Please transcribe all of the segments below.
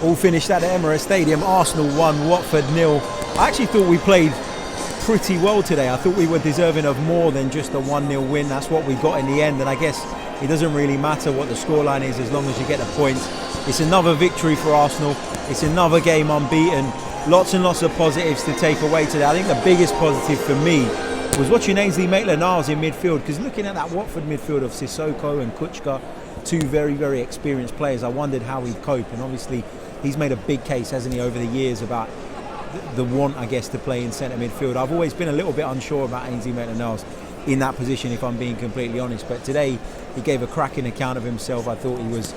All finished at the Emirates Stadium. Arsenal 1, Watford 0. I actually thought we played pretty well today. I thought we were deserving of more than just a 1-0 win. That's what we got in the end, and I guess it doesn't really matter what the scoreline is as long as you get the points. It's another victory for Arsenal. It's another game unbeaten. Lots and lots of positives to take away today. I think the biggest positive for me was watching Ainsley Maitland-Niles in midfield, because looking at that Watford midfield of Sissoko and Kuchka, two very, very experienced players, I wondered how he'd cope, and obviously he's made a big case, hasn't he, over the years about the want, I guess, to play in centre midfield. I've always been a little bit unsure about Ainsley Maitland-Niles in that position, if I'm being completely honest, but today he gave a cracking account of himself. I thought he was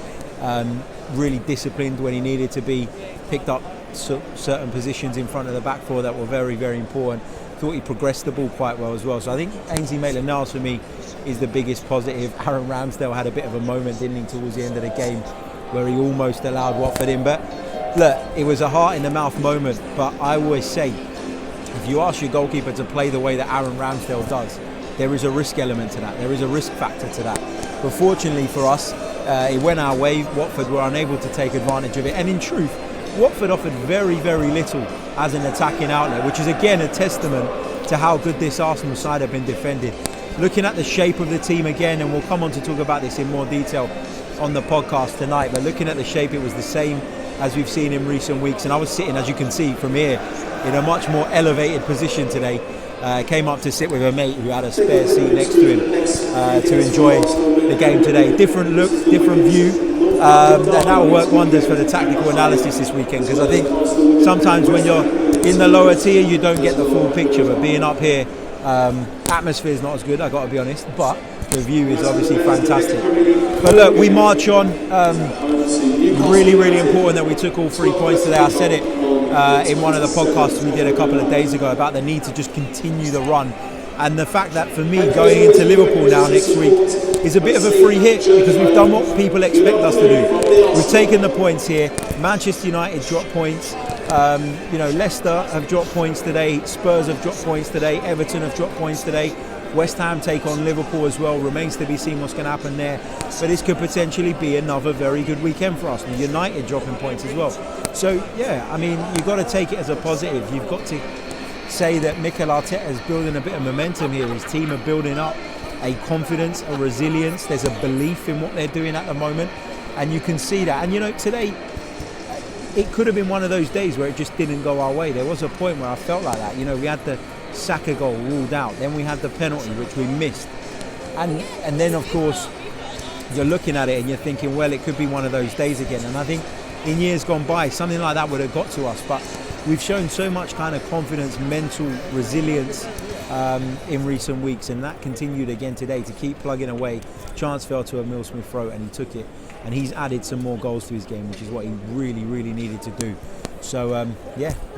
really disciplined when he needed to be, picked up certain positions in front of the back four that were very, very important. Thought he progressed the ball quite well as well. So I think Ainsley Maitland-Niles for me is the biggest positive. Aaron Ramsdale had a bit of a moment, didn't he, towards the end of the game where he almost allowed Watford in. But look, it was a heart in the mouth moment. But I always say, if you ask your goalkeeper to play the way that Aaron Ramsdale does, there is a risk element to that. There is a risk factor to that. But fortunately for us, it went our way. Watford were unable to take advantage of it. And in truth, Watford offered very, very little as an attacking outlet, which is again a testament to how good this Arsenal side have been defended. Looking at the shape of the team again, and we'll come on to talk about this in more detail on the podcast tonight, but looking at the shape, it was the same as we've seen in recent weeks. And I was sitting, as you can see from here, in a much more elevated position today. Came up to sit with a mate who had a spare seat next to him to enjoy the game today. Different look, different view. And that will work wonders for the tactical analysis this weekend, because I think sometimes when you're in the lower tier you don't get the full picture, but being up here, atmosphere is not as good, I've got to be honest, but the view is obviously fantastic. But look, we march on. Really, really important that we took all 3 points today. I said it in one of the podcasts we did a couple of days ago about the need to just continue the run. And the fact that for me, going into Liverpool now next week is a bit of a free hit, because we've done what people expect us to do. We've taken the points here. Manchester United dropped points. Leicester have dropped points today. Spurs have dropped points today. Everton have dropped points today. West Ham take on Liverpool as well. Remains to be seen what's going to happen there. But this could potentially be another very good weekend for us. United dropping points as well. So, yeah, I mean, you've got to take it as a positive. You've got to say that Mikel Arteta is building a bit of momentum here. His team are building up a confidence, a resilience. There's a belief in what they're doing at the moment, and you can see that. And today it could have been one of those days where it just didn't go our way. There was a point where I felt like that. We had the Saka goal ruled out, then we had the penalty which we missed, and then of course you're looking at it and you're thinking, well, it could be one of those days again. And I think in years gone by something like that would have got to us, but we've shown so much kind of confidence, mental resilience in recent weeks, and that continued again today to keep plugging away. Chance fell to Emile Smith Rowe and he took it, and he's added some more goals to his game, which is what he really, really needed to do. So,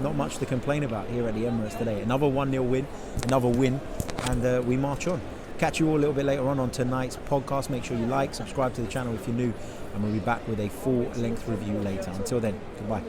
not much to complain about here at the Emirates today. Another 1-0 win, another win, and we march on. Catch you all a little bit later on tonight's podcast. Make sure you like, subscribe to the channel if you're new, and we'll be back with a full-length review later. Until then, goodbye.